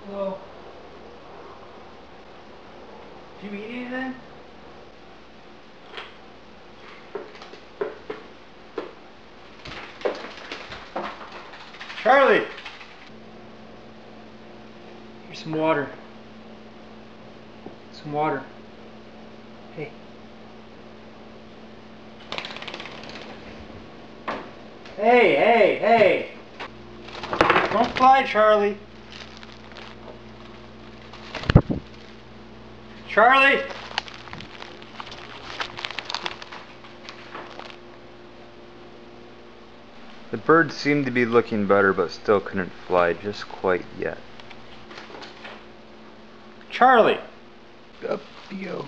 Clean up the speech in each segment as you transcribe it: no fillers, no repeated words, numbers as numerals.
Hello. Did you eat anything? Charlie! Here's some water. Some water. Hey. Hey, hey, hey! Don't fly, Charlie! Charlie! The bird seemed to be looking better, but still couldn't fly just quite yet. Charlie! Up you go.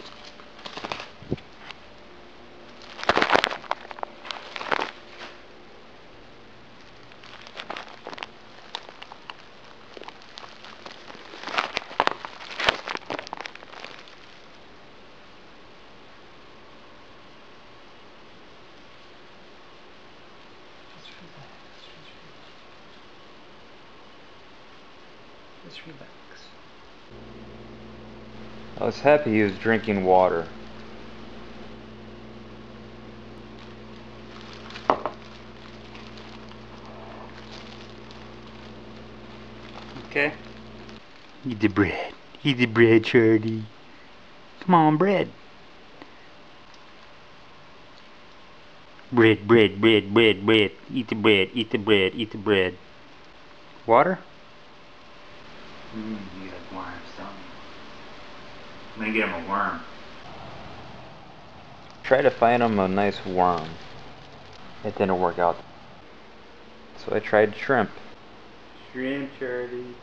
Just relax. I was happy he was drinking water. Okay. Eat the bread. Eat the bread, Charlie. Come on, bread. Bread, bread, bread, bread, bread. Eat the bread, eat the bread, eat the bread. Water? You got worms, don't you? I'm gonna get him a worm. Try to find him a nice worm. It didn't work out. So I tried shrimp. Shrimp, Charlie.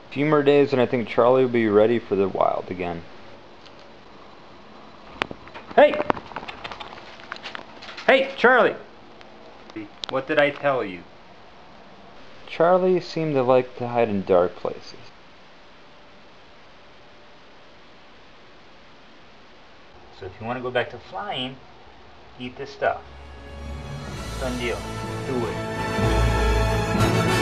A few more days and I think Charlie will be ready for the wild again. Hey! Hey, Charlie! What did I tell you? Charlie seemed to like to hide in dark places. So if you want to go back to flying, eat this stuff. Done deal. Do it.